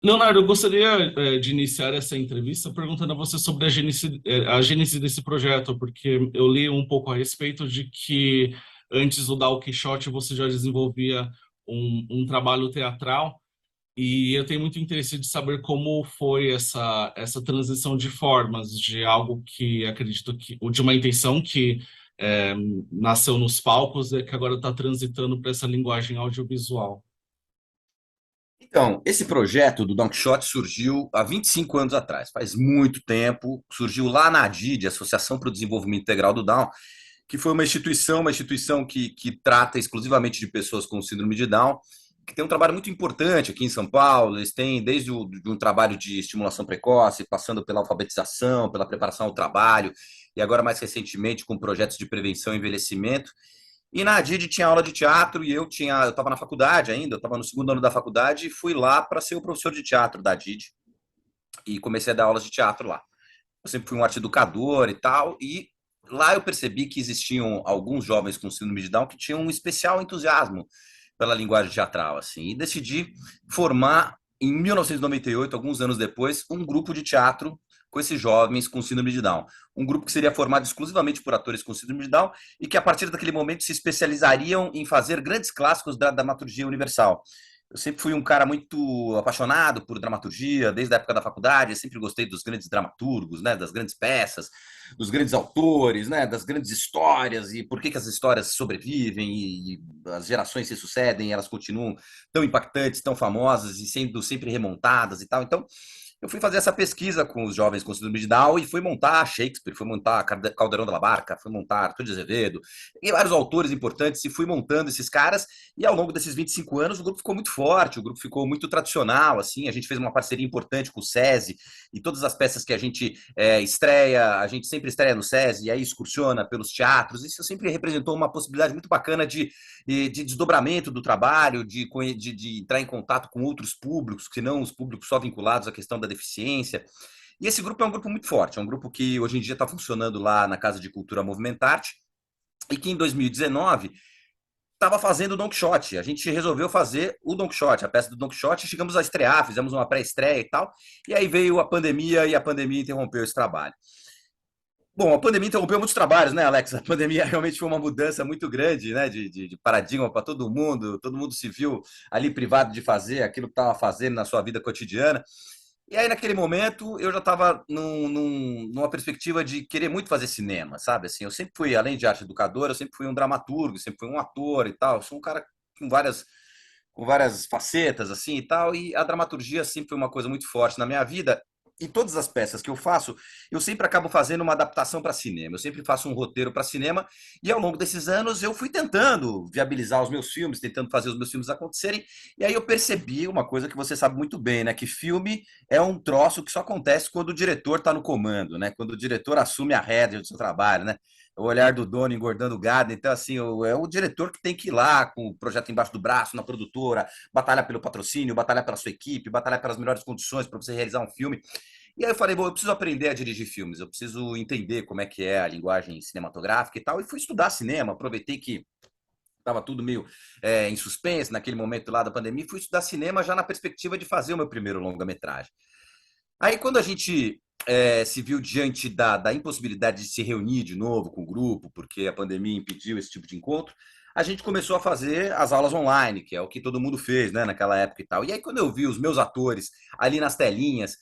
Leonardo, eu gostaria de iniciar essa entrevista perguntando a você sobre a gênese desse projeto, porque eu li um pouco a respeito de que antes do Dal Quixote você já desenvolvia um trabalho teatral, e eu tenho muito interesse de saber como foi essa transição de formas, de algo que acredito que, ou de uma intenção que é, nasceu nos palcos e que agora está transitando para essa linguagem audiovisual. Então, esse projeto do Don Quixote surgiu há 25 anos atrás, faz muito tempo. Surgiu lá na ADID, Associação para o Desenvolvimento Integral do Down, que foi uma instituição que trata exclusivamente de pessoas com síndrome de Down, que tem um trabalho muito importante aqui em São Paulo. Eles têm desde um trabalho de estimulação precoce, passando pela alfabetização, pela preparação ao trabalho, e agora mais recentemente com projetos de prevenção e envelhecimento. E na ADID tinha aula de teatro e eu estava na faculdade ainda, eu estava no segundo ano da faculdade e fui lá para ser o professor de teatro da ADID e comecei a dar aulas de teatro lá. Eu sempre fui um arte educador e tal, e lá eu percebi que existiam alguns jovens com síndrome de Down que tinham um especial entusiasmo pela linguagem teatral, assim, e decidi formar em 1998, alguns anos depois, um grupo de teatro com esses jovens com síndrome de Down. Um grupo que seria formado exclusivamente por atores com síndrome de Down e que, a partir daquele momento, se especializariam em fazer grandes clássicos da dramaturgia universal. Eu sempre fui um cara muito apaixonado por dramaturgia, desde a época da faculdade. Eu sempre gostei dos grandes dramaturgos, né, das grandes peças, dos grandes autores, né, das grandes histórias e por que as histórias sobrevivem e as gerações se sucedem, elas continuam tão impactantes, tão famosas e sendo sempre remontadas e tal. Então, eu fui fazer essa pesquisa com os jovens com síndrome de Down e fui montar Shakespeare, fui montar Caldeirão de la Barca, fui montar Arthur de Azevedo, e vários autores importantes e fui montando esses caras. E ao longo desses 25 anos o grupo ficou muito forte, o grupo ficou muito tradicional, assim, a gente fez uma parceria importante com o SESI e todas as peças que a gente estreia, a gente sempre estreia no SESI e aí excursiona pelos teatros. Isso sempre representou uma possibilidade muito bacana de desdobramento do trabalho, de entrar em contato com outros públicos, que não os públicos só vinculados à questão da deficiência. E esse grupo é um grupo muito forte, é um grupo que hoje em dia está funcionando lá na Casa de Cultura Movimentarte e que em 2019 estava fazendo o Don Quixote. A gente resolveu fazer o Don Quixote, a peça do Don Quixote, chegamos a estrear, fizemos uma pré-estreia e tal, e aí veio a pandemia e a pandemia interrompeu esse trabalho. Bom, a pandemia interrompeu muitos trabalhos, né, Alex? A pandemia realmente foi uma mudança muito grande, né, de paradigma para todo mundo se viu ali privado de fazer aquilo que estava fazendo na sua vida cotidiana. E aí, naquele momento, eu já estava numa perspectiva de querer muito fazer cinema, sabe? Assim, eu sempre fui, além de arte educadora, eu sempre fui um dramaturgo, sempre fui um ator e tal. Eu sou um cara com várias facetas, assim e tal, e a dramaturgia sempre foi uma coisa muito forte na minha vida. E todas as peças que eu faço, eu sempre acabo fazendo uma adaptação para cinema. Eu sempre faço um roteiro para cinema, e ao longo desses anos eu fui tentando viabilizar os meus filmes, tentando fazer os meus filmes acontecerem. E aí eu percebi uma coisa que você sabe muito bem, né? Que filme é um troço que só acontece quando o diretor está no comando, né? Quando o diretor assume a rédea do seu trabalho, né? O olhar do dono engordando o gado. Então, assim, é o diretor que tem que ir lá com o projeto embaixo do braço, na produtora, batalhar pelo patrocínio, batalhar pela sua equipe, batalhar pelas melhores condições para você realizar um filme. E aí eu falei, bom, eu preciso aprender a dirigir filmes, eu preciso entender como é que é a linguagem cinematográfica e tal. E fui estudar cinema, aproveitei que estava tudo meio em suspense naquele momento lá da pandemia, fui estudar cinema já na perspectiva de fazer o meu primeiro longa-metragem. Aí, quando a gente se viu diante da impossibilidade de se reunir de novo com o grupo, porque a pandemia impediu esse tipo de encontro, a gente começou a fazer as aulas online, que é o que todo mundo fez, né, naquela época e tal. E aí, quando eu vi os meus atores ali nas telinhas,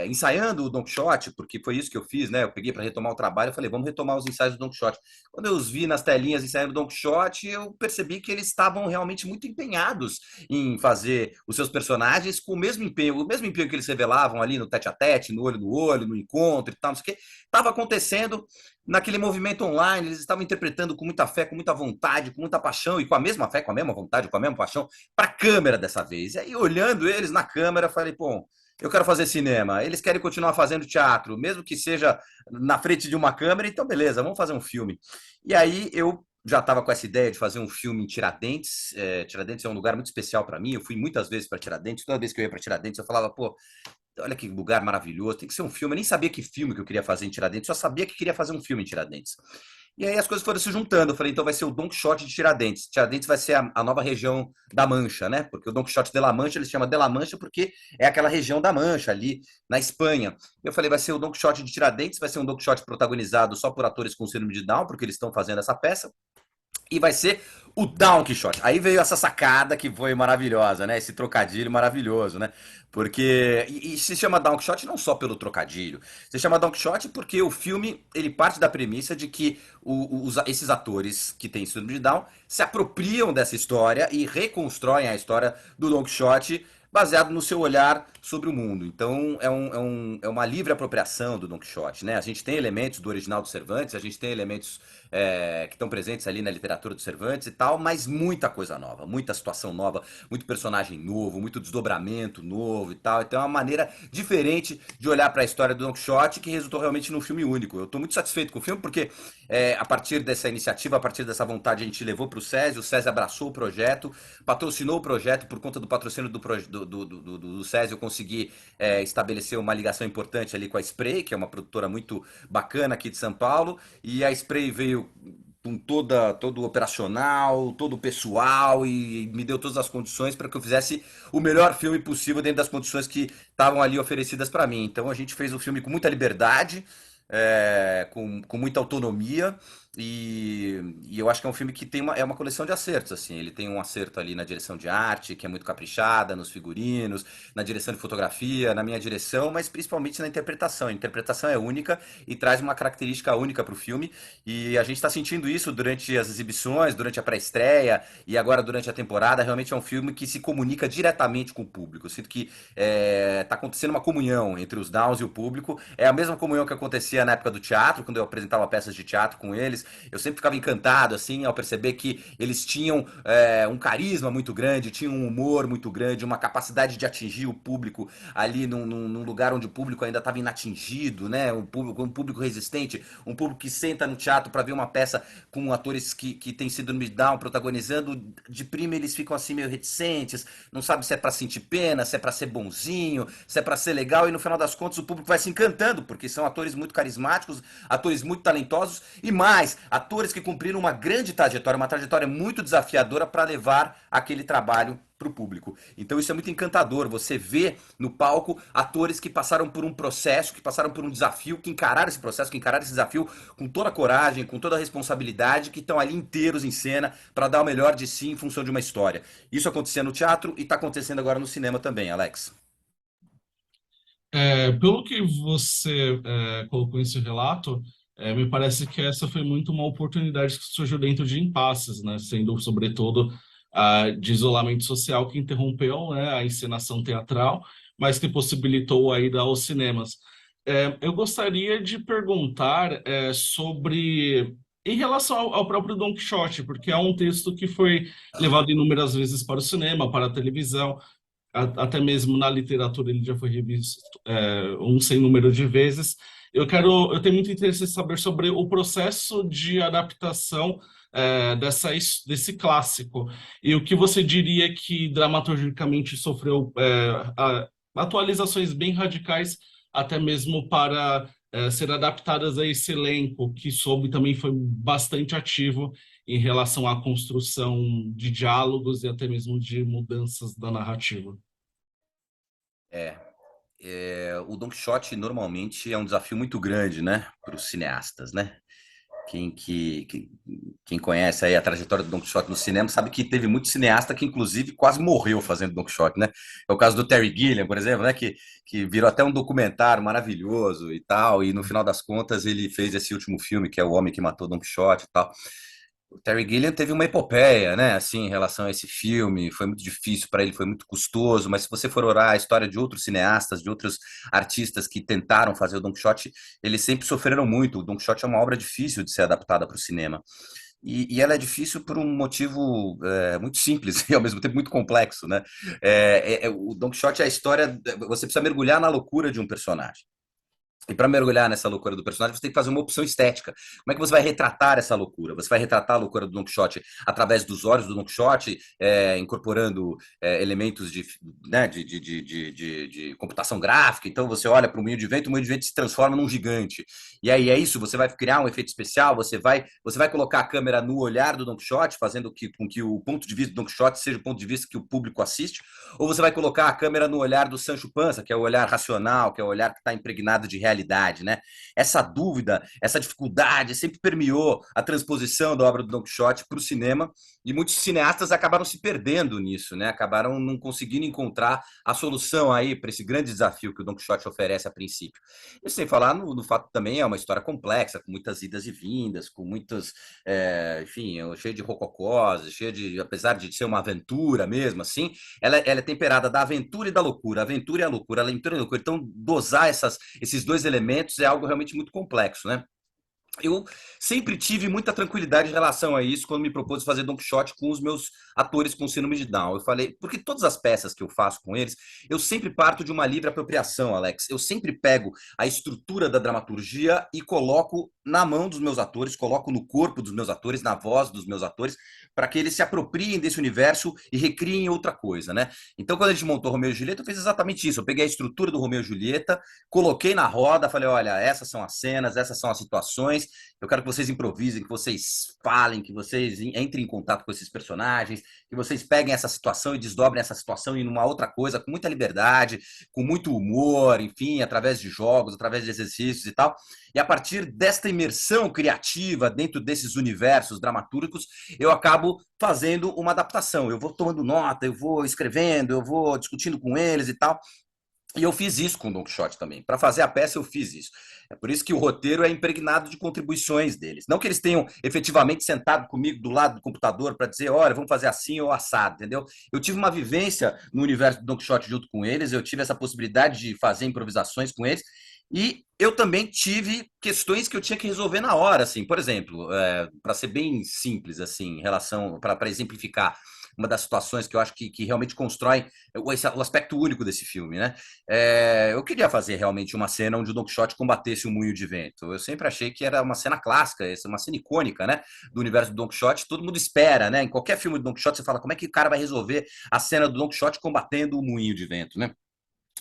ensaiando o Don Quixote, porque foi isso que eu fiz, né? Eu peguei para retomar o trabalho, eu falei, vamos retomar os ensaios do Don Quixote. Quando eu os vi nas telinhas ensaiando o Don Quixote, eu percebi que eles estavam realmente muito empenhados em fazer os seus personagens com o mesmo empenho que eles revelavam ali no tete a tete, no olho, no encontro e tal, não sei o quê, estava acontecendo naquele movimento online. Eles estavam interpretando com muita fé, com muita vontade, com muita paixão e com a mesma fé, com a mesma vontade, com a mesma paixão, para a câmera dessa vez. E aí, olhando eles na câmera, falei, pô, eu quero fazer cinema, eles querem continuar fazendo teatro, mesmo que seja na frente de uma câmera, então beleza, vamos fazer um filme. E aí eu já estava com essa ideia de fazer um filme em Tiradentes. Tiradentes é um lugar muito especial para mim. Eu fui muitas vezes para Tiradentes. Toda vez que eu ia para Tiradentes, eu falava, pô, olha que lugar maravilhoso, tem que ser um filme. Eu nem sabia que filme que eu queria fazer em Tiradentes, só sabia que queria fazer um filme em Tiradentes. E aí as coisas foram se juntando. Eu falei, então vai ser o Don Quixote de Tiradentes. Tiradentes vai ser a nova região da Mancha, né? Porque o Don Quixote de La Mancha, ele se chama de La Mancha porque é aquela região da Mancha, ali na Espanha. Eu falei, vai ser o Don Quixote de Tiradentes, vai ser um Don Quixote protagonizado só por atores com síndrome de Down, porque eles estão fazendo essa peça. E vai ser o Don Quixote. Aí veio essa sacada que foi maravilhosa, né? Esse trocadilho maravilhoso, né? Porque. E se chama Don Quixote não só pelo trocadilho. Se chama Don Quixote porque o filme ele parte da premissa de que esses atores que têm síndrome de Down se apropriam dessa história e reconstroem a história do Don Quixote baseado no seu olhar sobre o mundo. Então é uma livre apropriação do Don Quixote, né? A gente tem elementos do original do Cervantes, a gente tem elementos que estão presentes ali na literatura do Cervantes e tal, mas muita coisa nova, muita situação nova, muito personagem novo, muito desdobramento novo e tal. Então é uma maneira diferente de olhar para a história do Don Quixote que resultou realmente num filme único. Eu estou muito satisfeito com o filme porque a partir dessa iniciativa, a partir dessa vontade, a gente levou para o Césio abraçou o projeto, patrocinou o projeto, por conta do patrocínio do Césio, eu consegui estabelecer uma ligação importante ali com a Spray, que é uma produtora muito bacana aqui de São Paulo, e a Spray veio com todo o operacional, todo o pessoal e me deu todas as condições para que eu fizesse o melhor filme possível dentro das condições que estavam ali oferecidas para mim. Então a gente fez o filme com muita liberdade, com muita autonomia e eu acho que é um filme que é uma coleção de acertos, assim. Ele tem um acerto ali na direção de arte, que é muito caprichada, nos figurinos, na direção de fotografia, na minha direção, mas principalmente na interpretação. A interpretação é única e traz uma característica única para o filme. E a gente está sentindo isso durante as exibições, durante a pré-estreia e agora durante a temporada. Realmente é um filme que se comunica diretamente com o público. Eu sinto que está acontecendo uma comunhão entre os Downs e o público. É a mesma comunhão que acontecia na época do teatro, quando eu apresentava peças de teatro com eles. Eu sempre ficava encantado, assim, ao perceber que eles tinham um carisma muito grande, tinham um humor muito grande, uma capacidade de atingir o público ali num lugar onde o público ainda estava inatingido, né? Um público resistente, um público que senta no teatro para ver uma peça com atores que têm síndrome de Down protagonizando. De prima eles ficam assim meio reticentes, não sabe se é para sentir pena, se é para ser bonzinho, se é para ser legal, e no final das contas o público vai se encantando, porque são atores muito carismáticos, atores muito talentosos e mais, atores que cumpriram uma trajetória muito desafiadora para levar aquele trabalho para o público. Então isso é muito encantador. Você vê no palco atores que passaram por um processo, que passaram por um desafio, que encararam esse processo, que encararam esse desafio com toda a coragem, com toda a responsabilidade, que estão ali inteiros em cena para dar o melhor de si em função de uma história. Isso acontecia no teatro e está acontecendo agora no cinema também, Alex. Pelo que você colocou em seu relato, me parece que essa foi muito uma oportunidade que surgiu dentro de impasses, né? Sendo, sobretudo, de isolamento social que interrompeu, né, a encenação teatral, mas que possibilitou a ida aos cinemas. Eu gostaria de perguntar sobre, em relação ao próprio Don Quixote, porque é um texto que foi levado inúmeras vezes para o cinema, para a televisão, até mesmo na literatura ele já foi revisto um sem número de vezes. Eu tenho muito interesse em saber sobre o processo de adaptação desse clássico e o que você diria que dramaturgicamente sofreu atualizações bem radicais, até mesmo para ser adaptadas a esse elenco que soube também foi bastante ativo em relação à construção de diálogos e até mesmo de mudanças da narrativa. É, o Don Quixote normalmente é um desafio muito grande, né, para os cineastas, né? Quem, que, que- quem conhece aí a trajetória do Don Quixote no cinema sabe que teve muito cineasta que, inclusive, quase morreu fazendo Don Quixote, né? É o caso do Terry Gilliam, por exemplo, né? Que virou até um documentário maravilhoso e tal, e no final das contas ele fez esse último filme, que é O Homem que Matou Don Quixote e tal. O Terry Gilliam teve uma epopeia, né, assim, em relação a esse filme. Foi muito difícil para ele, foi muito custoso. Mas se você for orar a história de outros cineastas, de outros artistas que tentaram fazer o Don Quixote, eles sempre sofreram muito. O Don Quixote é uma obra difícil de ser adaptada para o cinema. E ela é difícil por um motivo muito simples e ao mesmo tempo muito complexo, né? O Don Quixote é a história. Você precisa mergulhar na loucura de um personagem. E para mergulhar nessa loucura do personagem, você tem que fazer uma opção estética. Como é que você vai retratar essa loucura? Você vai retratar a loucura do Don Quixote através dos olhos do Don Quixote, incorporando elementos né, de computação gráfica. Então você olha para o moinho de vento se transforma num gigante. E aí é isso, você vai criar um efeito especial, você vai colocar a câmera no olhar do Don Quixote, fazendo com que o ponto de vista do Don Quixote seja o ponto de vista que o público assiste, ou você vai colocar a câmera no olhar do Sancho Panza, que é o olhar racional, que é o olhar que está impregnado de realidade, né? Essa dúvida, essa dificuldade sempre permeou a transposição da obra do Don Quixote para o cinema, e muitos cineastas acabaram se perdendo nisso, né? Acabaram não conseguindo encontrar a solução aí para esse grande desafio que o Don Quixote oferece a princípio. E sem falar no fato também é uma história complexa, com muitas idas e vindas, com muitas, enfim, cheio de rococós, cheio de, apesar de ser uma aventura mesmo, assim, ela é temperada da aventura e da loucura, a aventura e a loucura, a aventura e a loucura. Então, dosar esses dois elementos é algo realmente muito complexo, né? Eu sempre tive muita tranquilidade em relação a isso quando me propus fazer Don Quixote com os meus atores com síndrome de Down. Eu falei, porque todas as peças que eu faço com eles, eu sempre parto de uma livre apropriação, Alex. Eu sempre pego a estrutura da dramaturgia e coloco na mão dos meus atores, coloco no corpo dos meus atores, na voz dos meus atores, para que eles se apropriem desse universo e recriem outra coisa, né? Então, quando a gente montou Romeu e Julieta, eu fiz exatamente isso. Eu peguei a estrutura do Romeu e Julieta, coloquei na roda, falei, olha, essas são as cenas, essas são as situações, eu quero que vocês improvisem, que vocês falem, que vocês entrem em contato com esses personagens, que vocês peguem essa situação e desdobrem essa situação em uma outra coisa, com muita liberdade, com muito humor, enfim, através de jogos, através de exercícios e tal. E a partir desta imersão criativa dentro desses universos dramatúrgicos, eu acabo fazendo uma adaptação. Eu vou tomando nota, eu vou escrevendo, eu vou discutindo com eles e tal. E eu fiz isso com o Don Quixote também. Para fazer a peça, eu fiz isso. É por isso que o roteiro é impregnado de contribuições deles. Não que eles tenham efetivamente sentado comigo do lado do computador para dizer, olha, vamos fazer assim ou assado, entendeu? Eu tive uma vivência no universo do Don Quixote junto com eles, eu tive essa possibilidade de fazer improvisações com eles, e eu também tive questões que eu tinha que resolver na hora, assim. Por exemplo, para ser bem simples, assim, em relação, para exemplificar, uma das situações que eu acho que realmente constrói o aspecto único desse filme, né? Eu queria fazer realmente uma cena onde o Don Quixote combatesse o moinho de vento. Eu sempre achei que era uma cena clássica, uma cena icônica, né? Do universo do Don Quixote. Todo mundo espera, né? Em qualquer filme do Don Quixote, você fala como é que o cara vai resolver a cena do Don Quixote combatendo o moinho de vento, né?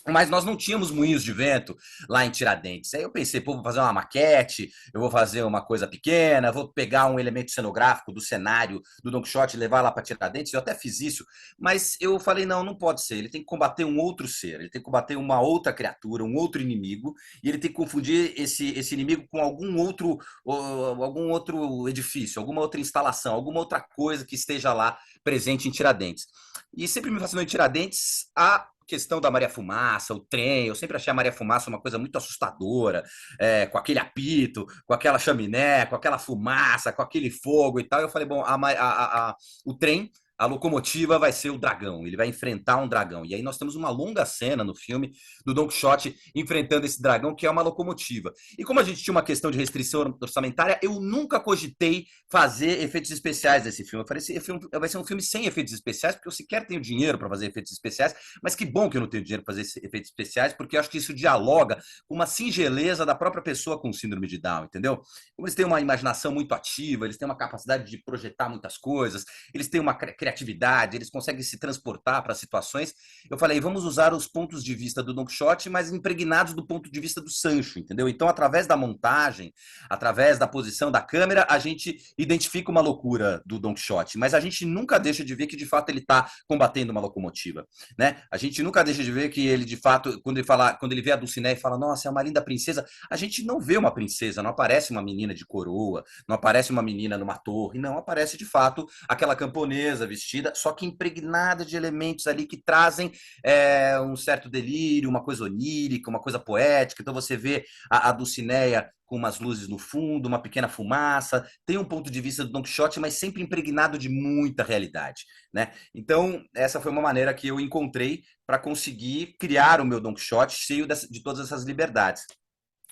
Mas nós não tínhamos moinhos de vento lá em Tiradentes. Aí eu pensei, pô, vou fazer uma maquete, eu vou fazer uma coisa pequena, vou pegar um elemento cenográfico do cenário do Don Quixote e levar lá para Tiradentes. Eu até fiz isso, mas eu falei, não, não pode ser. Ele tem que combater um outro ser, ele tem que combater uma outra criatura, um outro inimigo, e ele tem que confundir esse inimigo com algum outro edifício, alguma outra instalação, alguma outra coisa que esteja lá presente em Tiradentes. E sempre me fascinou em Tiradentes a questão da Maria Fumaça, o trem, eu sempre achei a Maria Fumaça uma coisa muito assustadora, com aquele apito, com aquela chaminé, com aquela fumaça, com aquele fogo e tal. Eu falei, bom, o trem, a locomotiva vai ser o dragão, ele vai enfrentar um dragão. E aí nós temos uma longa cena no filme do Don Quixote enfrentando esse dragão, que é uma locomotiva. E como a gente tinha uma questão de restrição orçamentária, eu nunca cogitei fazer efeitos especiais desse filme. Eu falei, esse filme vai ser um filme sem efeitos especiais, porque eu sequer tenho dinheiro para fazer efeitos especiais, mas que bom que eu não tenho dinheiro para fazer efeitos especiais, porque eu acho que isso dialoga com uma singeleza da própria pessoa com síndrome de Down, entendeu? Como eles têm uma imaginação muito ativa, eles têm uma capacidade de projetar muitas coisas, eles têm uma criatividade, eles conseguem se transportar para situações. Eu falei, vamos usar os pontos de vista do Don Quixote, mas impregnados do ponto de vista do Sancho, entendeu? Então, através da montagem, através da posição da câmera, a gente identifica uma loucura do Don Quixote, mas a gente nunca deixa de ver que, de fato, ele está combatendo uma locomotiva, né? A gente nunca deixa de ver que ele, de fato, quando ele vê a Dulcinea e fala, nossa, é uma linda princesa, a gente não vê uma princesa, não aparece uma menina de coroa, não aparece uma menina numa torre, não, aparece, de fato, aquela camponesa vestida, só que impregnada de elementos ali que trazem um certo delírio, uma coisa onírica, uma coisa poética. Então você vê a Dulcinea com umas luzes no fundo, uma pequena fumaça, tem um ponto de vista do Don Quixote, mas sempre impregnado de muita realidade, né? Então, essa foi uma maneira que eu encontrei para conseguir criar o meu Don Quixote cheio de todas essas liberdades.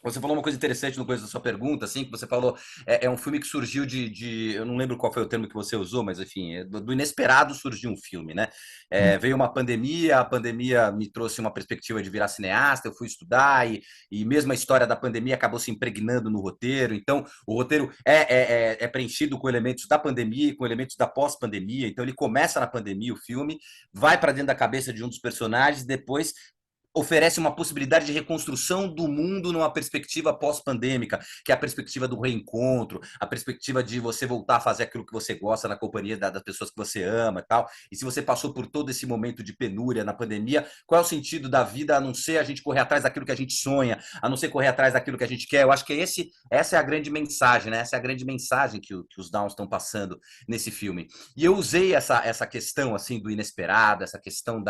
Você falou uma coisa interessante no começo da sua pergunta, assim, que você falou, é um filme que surgiu eu não lembro qual foi o termo que você usou, mas enfim, do inesperado surgiu um filme, né? Veio uma pandemia, a pandemia me trouxe uma perspectiva de virar cineasta, eu fui estudar e mesmo a história da pandemia acabou se impregnando no roteiro, então o roteiro é preenchido com elementos da pandemia e com elementos da pós-pandemia, então ele começa na pandemia, o filme, vai para dentro da cabeça de um dos personagens, depois oferece uma possibilidade de reconstrução do mundo numa perspectiva pós-pandêmica, que é a perspectiva do reencontro, a perspectiva de você voltar a fazer aquilo que você gosta na companhia das pessoas que você ama e tal. E se você passou por todo esse momento de penúria na pandemia, qual é o sentido da vida a não ser a gente correr atrás daquilo que a gente sonha, a não ser correr atrás daquilo que a gente quer? Eu acho que essa é a grande mensagem, né? Essa é a grande mensagem que os Downs estão passando nesse filme. E eu usei essa questão assim do inesperado, essa questão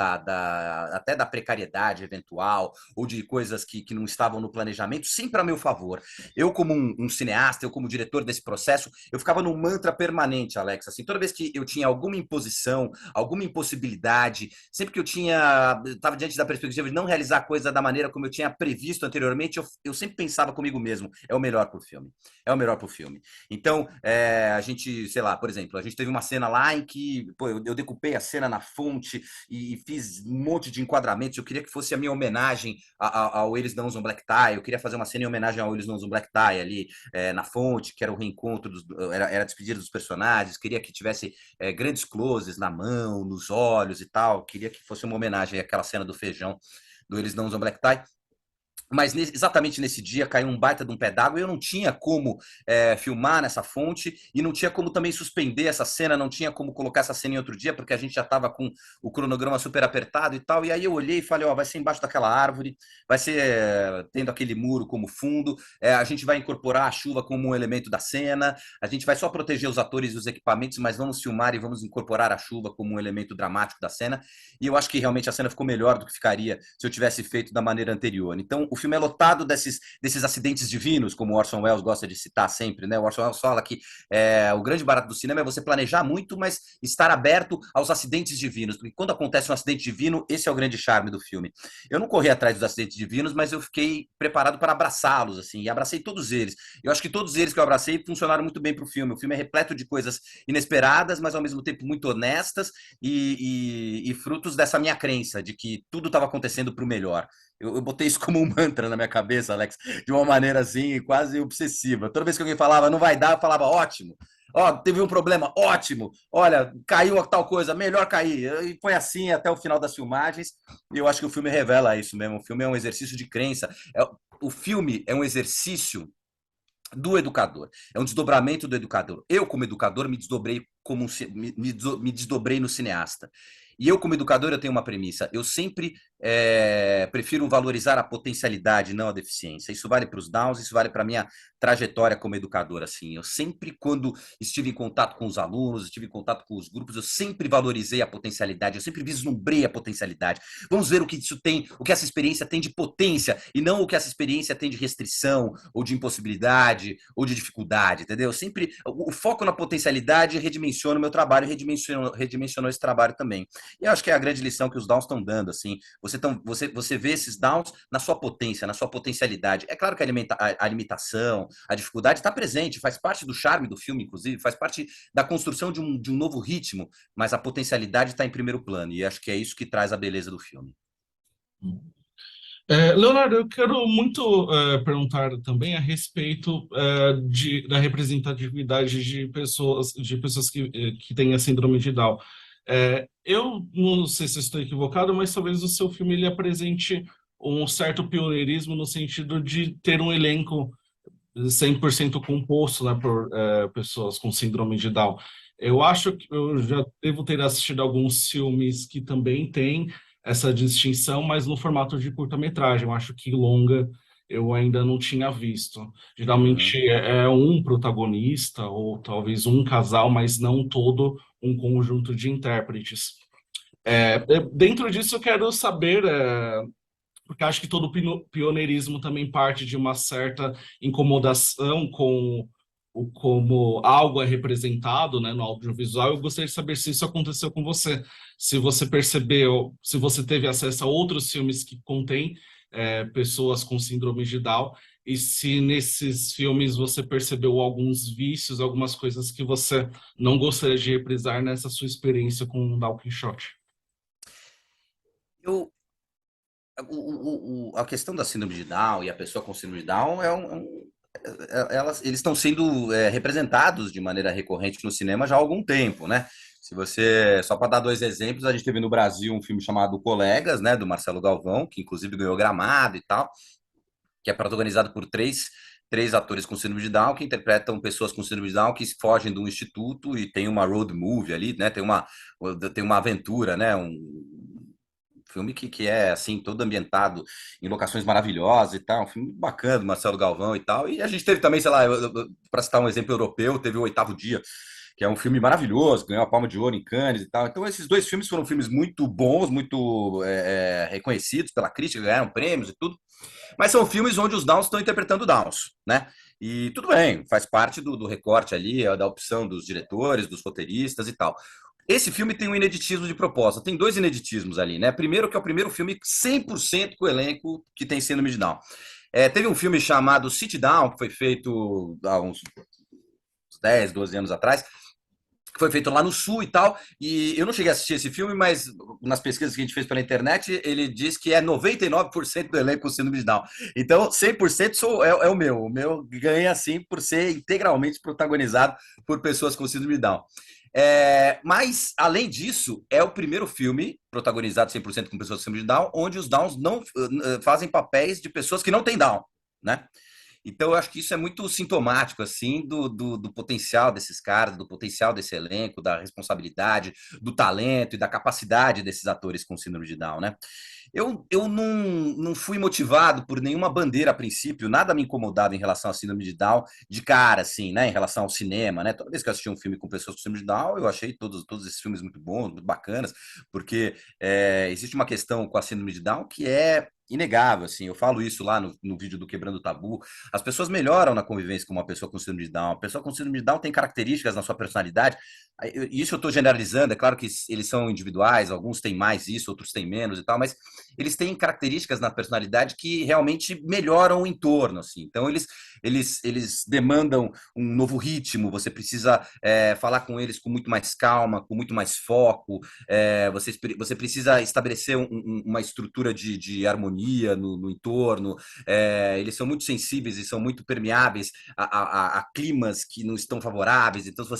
até da precariedade eventual ou de coisas que não estavam no planejamento, sempre a meu favor. Eu, como um cineasta, eu como diretor desse processo, eu ficava num mantra permanente, Alex. Assim, toda vez que eu tinha alguma imposição, alguma impossibilidade, sempre que eu estava diante da perspectiva de não realizar a coisa da maneira como eu tinha previsto anteriormente, eu sempre pensava comigo mesmo, é o melhor para o filme. É o melhor para o filme. Então, a gente, sei lá, por exemplo, a gente teve uma cena lá em que pô, eu decupei a cena na fonte e fiz um monte de enquadramentos. Eu queria que fosse a minha homenagem ao Eles Não Usam Black Tie. Eu queria fazer uma cena em homenagem ao Eles Não Usam Black Tie ali na fonte, que era o reencontro, era a despedida dos personagens. Queria que tivesse grandes closes na mão, nos olhos e tal. Queria que fosse uma homenagem àquela cena do feijão do Eles Não Usam Black Tie. Mas exatamente nesse dia caiu um baita de um pé d'água e eu não tinha como filmar nessa fonte e não tinha como também suspender essa cena, não tinha como colocar essa cena em outro dia, porque a gente já estava com o cronograma super apertado e tal. E aí eu olhei e falei, ó, vai ser embaixo daquela árvore, vai ser tendo aquele muro como fundo, a gente vai incorporar a chuva como um elemento da cena, a gente vai só proteger os atores e os equipamentos, mas vamos filmar e vamos incorporar a chuva como um elemento dramático da cena. E eu acho que realmente a cena ficou melhor do que ficaria se eu tivesse feito da maneira anterior. Então, o filme é lotado desses acidentes divinos, como o Orson Welles gosta de citar sempre, né? O Orson Welles fala que o grande barato do cinema é você planejar muito, mas estar aberto aos acidentes divinos, porque quando acontece um acidente divino, esse é o grande charme do filme. Eu não corri atrás dos acidentes divinos, mas eu fiquei preparado para abraçá-los, assim, e abracei todos eles. Eu acho que todos eles que eu abracei funcionaram muito bem para o filme. O filme é repleto de coisas inesperadas, mas ao mesmo tempo muito honestas e frutos dessa minha crença de que tudo estava acontecendo para o melhor. Eu botei isso como um mantra na minha cabeça, Alex, de uma maneira assim, quase obsessiva. Toda vez que alguém falava, não vai dar, eu falava, ótimo. Ó, teve um problema, ótimo. Olha, caiu tal coisa, melhor cair. E foi assim até o final das filmagens. E eu acho que o filme revela isso mesmo. O filme é um exercício de crença. O filme é um exercício do educador, é um desdobramento do educador. Eu, como educador, me desdobrei me desdobrei no cineasta. E eu, como educador, eu tenho uma premissa. Eu sempre prefiro valorizar a potencialidade, não a deficiência. Isso vale para os Downs, isso vale para a minha trajetória como educador. Assim. Eu sempre, quando estive em contato com os alunos, estive em contato com os grupos, eu sempre valorizei a potencialidade, eu sempre vislumbrei a potencialidade. Vamos ver o que isso tem, o que essa experiência tem de potência, e não o que essa experiência tem de restrição, ou de impossibilidade, ou de dificuldade, entendeu? Sempre o foco na potencialidade redimensiona o meu trabalho, redimensionou esse trabalho também. E eu acho que é a grande lição que os Downs estão dando, assim. Você vê esses Downs na sua potência, na sua potencialidade. É claro que a limitação, a dificuldade está presente, faz parte do charme do filme, inclusive, faz parte da construção de um novo ritmo, mas a potencialidade está em primeiro plano, e acho que é isso que traz a beleza do filme. Leonardo, eu quero muito perguntar também a respeito da representatividade de pessoas que têm a síndrome de Down. Eu não sei se estou equivocado, mas talvez o seu filme ele apresente um certo pioneirismo no sentido de ter um elenco 100% composto, né, por pessoas com síndrome de Down. Eu acho que eu já devo ter assistido alguns filmes que também têm essa distinção, mas no formato de curta-metragem. Eu acho que longa eu ainda não tinha visto. Geralmente Uhum. é um protagonista ou talvez um casal, mas não todo um conjunto de intérpretes. Dentro disso, eu quero saber porque acho que todo pioneirismo também parte de uma certa incomodação com como algo é representado, né, no audiovisual. Eu gostaria de saber se isso aconteceu com você, se você percebeu, se você teve acesso a outros filmes que contêm pessoas com síndrome de Down e se nesses filmes você percebeu alguns vícios, algumas coisas que você não gostaria de reprisar nessa sua experiência com o Don Quixote. Eu, a questão da síndrome de Down e a pessoa com síndrome de Down eles estão sendo representados de maneira recorrente no cinema já há algum tempo, né? Se você, só para dar dois exemplos, a gente teve no Brasil um filme chamado Colegas, né, do Marcelo Galvão, que inclusive ganhou Gramado e tal, que é protagonizado por três atores com síndrome de Down que interpretam pessoas com síndrome de Down que fogem de um instituto e tem uma road movie ali, né? Tem uma aventura, né? Um filme que é assim todo ambientado em locações maravilhosas e tal, um filme bacana do Marcelo Galvão e tal. E a gente teve também, sei lá, para citar um exemplo europeu, teve o Oitavo Dia, que é um filme maravilhoso, ganhou a Palma de Ouro em Cannes e tal. Então esses dois filmes foram filmes muito bons, muito reconhecidos pela crítica, ganharam prêmios e tudo. Mas são filmes onde os Downs estão interpretando Downs, né? E tudo bem, faz parte do recorte ali, da opção dos diretores, dos roteiristas e tal. Esse filme tem um ineditismo de proposta, tem dois ineditismos ali, né? Primeiro, que é o primeiro filme 100% com o elenco que tem síndrome de Down. Teve um filme chamado Sit Down, que foi feito há uns 10, 12 anos atrás, que foi feito lá no Sul e tal, e eu não cheguei a assistir esse filme, mas nas pesquisas que a gente fez pela internet, ele diz que é 99% do elenco com síndrome de Down. Então, 100% é o meu ganha assim por ser integralmente protagonizado por pessoas com síndrome de Down. Mas, além disso, é o primeiro filme protagonizado 100% com pessoas com síndrome de Down, onde os Downs não fazem papéis de pessoas que não têm Down, né? Então, eu acho que isso é muito sintomático, assim, do potencial desses caras, do potencial desse elenco, da responsabilidade, do talento e da capacidade desses atores com síndrome de Down, né? Eu não fui motivado por nenhuma bandeira a princípio, nada me incomodava em relação à síndrome de Down, de cara, assim, né? Em relação ao cinema, né? Toda vez que eu assisti um filme com pessoas com síndrome de Down, eu achei todos esses filmes muito bons, muito bacanas, porque existe uma questão com a síndrome de Down que é inegável, assim, eu falo isso lá no vídeo do Quebrando o Tabu, as pessoas melhoram na convivência com uma pessoa com síndrome de Down, a pessoa com síndrome de Down tem características na sua personalidade, isso eu estou generalizando, é claro que eles são individuais, alguns têm mais isso, outros têm menos e tal, mas eles têm características na personalidade que realmente melhoram o entorno, assim, então eles demandam um novo ritmo, você precisa falar com eles com muito mais calma, com muito mais foco, você precisa estabelecer uma estrutura de harmonia no entorno, eles são muito sensíveis e são muito permeáveis a climas que não estão favoráveis. Então, se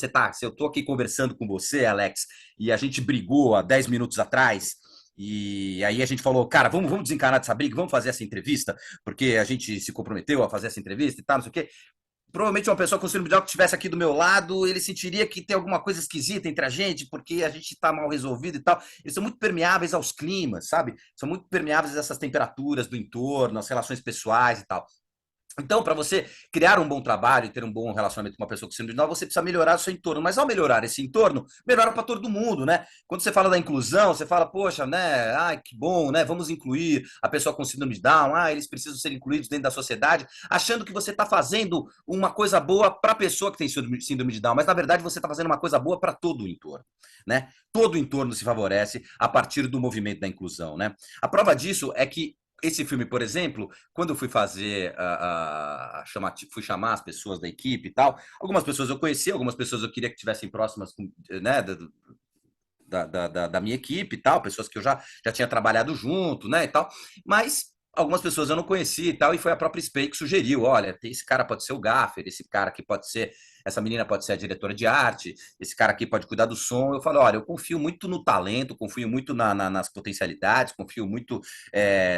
eu estou aqui conversando com você, Alex, e a gente brigou há 10 minutos atrás, e aí a gente falou, cara, vamos desencanar dessa briga, vamos fazer essa entrevista, porque a gente se comprometeu a fazer essa entrevista e tal, não sei o quê. Provavelmente uma pessoa com síndrome de Down que estivesse aqui do meu lado, ele sentiria que tem alguma coisa esquisita entre a gente, porque a gente está mal resolvido e tal. Eles são muito permeáveis aos climas, sabe? São muito permeáveis a essas temperaturas do entorno, às relações pessoais e tal. Então, para você criar um bom trabalho e ter um bom relacionamento com uma pessoa com síndrome de Down, você precisa melhorar o seu entorno. Mas ao melhorar esse entorno, melhora para todo mundo, né? Quando você fala da inclusão, você fala, poxa, né? Ai, que bom, né? Vamos incluir a pessoa com síndrome de Down. Ah, eles precisam ser incluídos dentro da sociedade, achando que você está fazendo uma coisa boa para a pessoa que tem síndrome de Down. Mas na verdade você está fazendo uma coisa boa para todo o entorno, né? Todo o entorno se favorece a partir do movimento da inclusão, né? A prova disso é que esse filme, por exemplo, quando eu fui fui chamar as pessoas da equipe e tal, algumas pessoas eu conhecia, algumas pessoas eu queria que tivessem próximas, né, da minha equipe e tal, pessoas que eu já tinha trabalhado junto, né, e tal, mas algumas pessoas eu não conhecia e tal, e foi a própria SPEI que sugeriu, olha, esse cara pode ser o gaffer, esse cara aqui pode ser, essa menina pode ser a diretora de arte, esse cara aqui pode cuidar do som. Eu falo, olha, eu confio muito no talento, confio muito nas potencialidades, confio muito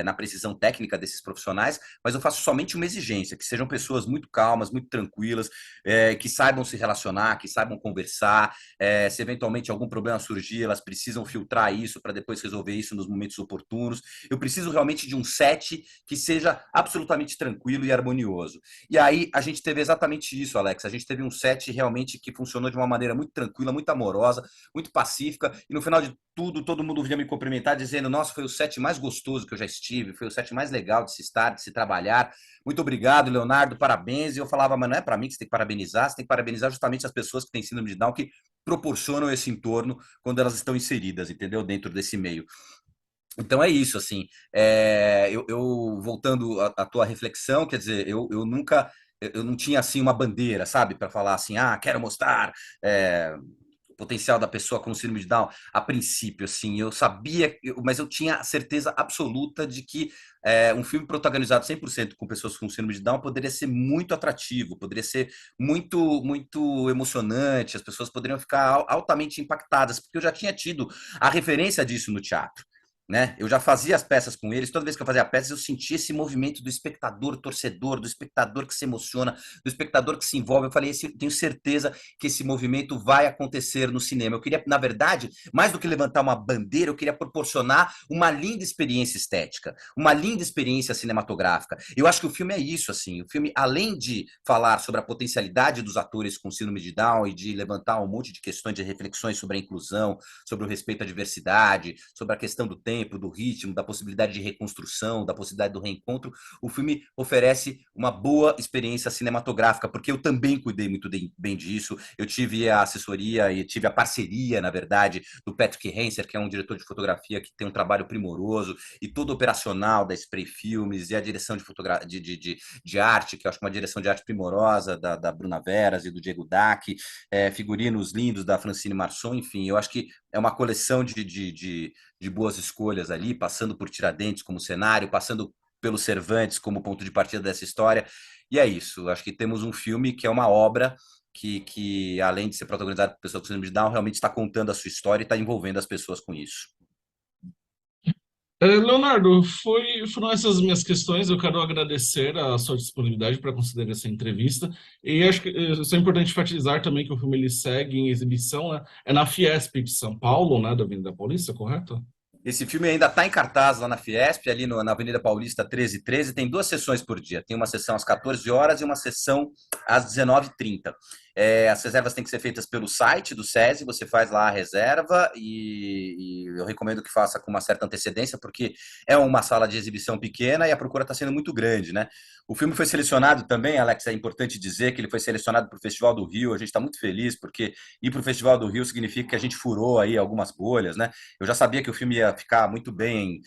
na precisão técnica desses profissionais, mas eu faço somente uma exigência, que sejam pessoas muito calmas, muito tranquilas, que saibam se relacionar, que saibam conversar, se eventualmente algum problema surgir, elas precisam filtrar isso para depois resolver isso nos momentos oportunos. Eu preciso realmente de um set que seja absolutamente tranquilo e harmonioso. E aí a gente teve exatamente isso, Alex. A gente teve um set realmente que funcionou de uma maneira muito tranquila, muito amorosa, muito pacífica. E no final de tudo, todo mundo vinha me cumprimentar dizendo: nossa, foi o set mais gostoso que eu já estive, foi o set mais legal de se estar, de se trabalhar. Muito obrigado, Leonardo, parabéns. E eu falava, mas não é para mim que você tem que parabenizar, você tem que parabenizar justamente as pessoas que têm síndrome de Down, que proporcionam esse entorno quando elas estão inseridas, entendeu? Dentro desse meio. Então é isso, assim. Voltando à tua reflexão, quer dizer, eu nunca, eu não tinha assim uma bandeira, sabe, para falar assim, quero mostrar o potencial da pessoa com síndrome de Down. A princípio, assim, eu sabia, mas eu tinha certeza absoluta de que um filme protagonizado 100% com pessoas com síndrome de Down poderia ser muito atrativo, poderia ser muito emocionante, as pessoas poderiam ficar altamente impactadas, porque eu já tinha tido a referência disso no teatro. Né? Eu já fazia as peças com eles, toda vez que eu fazia peças, eu sentia esse movimento do espectador torcedor, do espectador que se emociona, do espectador que se envolve. Eu falei, tenho certeza que esse movimento vai acontecer no cinema. Eu queria, na verdade, mais do que levantar uma bandeira, eu queria proporcionar uma linda experiência estética, uma linda experiência cinematográfica. Eu acho que o filme é isso, assim. O filme, além de falar sobre a potencialidade dos atores com síndrome de Down e de levantar um monte de questões, de reflexões sobre a inclusão, sobre o respeito à diversidade, sobre a questão do tempo, do ritmo, da possibilidade de reconstrução, da possibilidade do reencontro, o filme oferece uma boa experiência cinematográfica, porque eu também cuidei muito bem disso. Eu tive a assessoria e tive a parceria, na verdade, do Patrick Henser, que é um diretor de fotografia que tem um trabalho primoroso, e todo operacional da Spray Filmes, e a direção de arte, que eu acho uma direção de arte primorosa, da Bruna Veras e do Diego Dac, figurinos lindos da Francine Marçom, enfim, eu acho que é uma coleção de boas escolhas ali, passando por Tiradentes como cenário, passando pelo Cervantes como ponto de partida dessa história. E é isso. Acho que temos um filme que é uma obra que além de ser protagonizado por pessoas com síndrome de Down, realmente está contando a sua história e está envolvendo as pessoas com isso. Leonardo, foram essas minhas questões. Eu quero agradecer a sua disponibilidade para considerar essa entrevista. E acho que isso é importante enfatizar também que o filme ele segue em exibição, né? É na Fiesp de São Paulo, né, da Avenida Paulista, correto? Esse filme ainda está em cartaz lá na Fiesp, ali na Avenida Paulista 1313. Tem duas sessões por dia. Tem uma sessão às 14 horas e uma sessão às 19h30. As reservas têm que ser feitas pelo site do SESI, você faz lá a reserva e eu recomendo que faça com uma certa antecedência, porque é uma sala de exibição pequena e a procura está sendo muito grande, né? O filme foi selecionado também, Alex, é importante dizer que ele foi selecionado para o Festival do Rio. A gente está muito feliz, porque ir para o Festival do Rio significa que a gente furou aí algumas bolhas, né? Eu já sabia que o filme ia ficar muito bem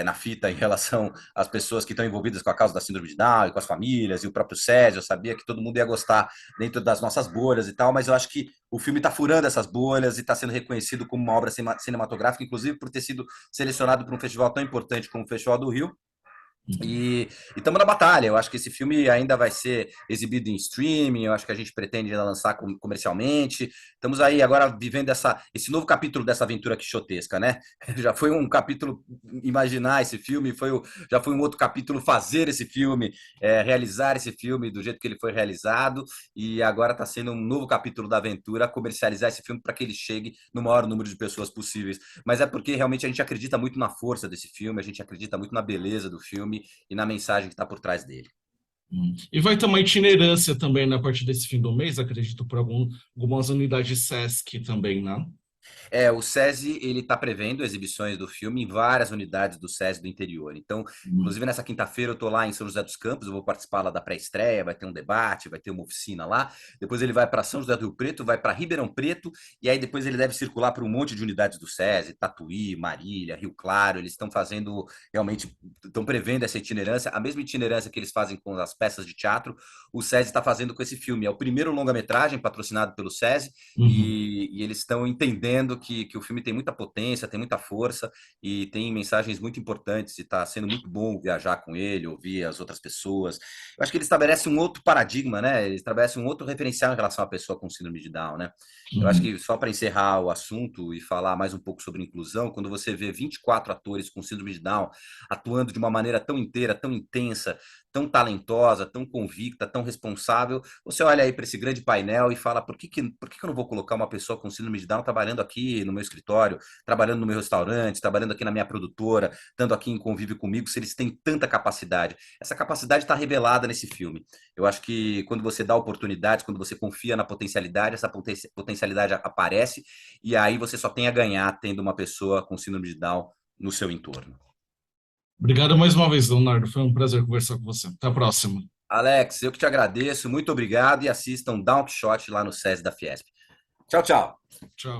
na fita em relação às pessoas que estão envolvidas com a causa da síndrome de Down e com as famílias e o próprio Césio. Eu sabia que todo mundo ia gostar dentro das nossas bolhas e tal, mas eu acho que o filme está furando essas bolhas e está sendo reconhecido como uma obra cinematográfica, inclusive por ter sido selecionado para um festival tão importante como o Festival do Rio. E estamos na batalha. Eu acho que esse filme ainda vai ser exibido em streaming. Eu acho que a gente pretende lançar comercialmente. Estamos aí agora vivendo esse novo capítulo dessa aventura quixotesca, né? Já foi um capítulo imaginar esse filme, já foi um outro capítulo fazer esse filme, realizar esse filme do jeito que ele foi realizado. E agora está sendo um novo capítulo da aventura comercializar esse filme para que ele chegue no maior número de pessoas possíveis. Mas é porque realmente a gente acredita muito na força desse filme, a gente acredita muito na beleza do filme e na mensagem que está por trás dele. E vai ter uma itinerância também na partir desse fim do mês, acredito, por algumas unidades SESC também, né? O SESI ele está prevendo exibições do filme em várias unidades do SESI do interior. Então, inclusive nessa quinta-feira eu estou lá em São José dos Campos, eu vou participar lá da pré-estreia, vai ter um debate, vai ter uma oficina lá. Depois ele vai para São José do Rio Preto, vai para Ribeirão Preto e aí depois ele deve circular por um monte de unidades do SESI, Tatuí, Marília, Rio Claro. Eles estão fazendo realmente estão prevendo essa itinerância, a mesma itinerância que eles fazem com as peças de teatro, o SESI está fazendo com esse filme. É o primeiro longa-metragem patrocinado pelo SESI Uhum. e eles estão entendendo que o filme tem muita potência, tem muita força e tem mensagens muito importantes e está sendo muito bom viajar com ele, ouvir as outras pessoas. Eu acho que ele estabelece um outro paradigma, né? Ele estabelece um outro referencial em relação à pessoa com síndrome de Down, né? Eu acho Uhum. que só para encerrar o assunto e falar mais um pouco sobre inclusão, quando você vê 24 atores com síndrome de Down atuando de uma maneira tão inteira, tão intensa, tão talentosa, tão convicta, tão responsável, você olha aí para esse grande painel e fala: por que eu não vou colocar uma pessoa com síndrome de Down trabalhando aqui no meu escritório, trabalhando no meu restaurante, trabalhando aqui na minha produtora, estando aqui em convívio comigo, se eles têm tanta capacidade? Essa capacidade está revelada nesse filme. Eu acho que quando você dá oportunidades, quando você confia na potencialidade, essa potencialidade aparece e aí você só tem a ganhar tendo uma pessoa com síndrome de Down no seu entorno. Obrigado mais uma vez, Leonardo. Foi um prazer conversar com você. Até a próxima. Alex, eu que te agradeço, muito obrigado e assistam Down Quixote lá no SESI da Fiesp. Tchau, tchau. Tchau.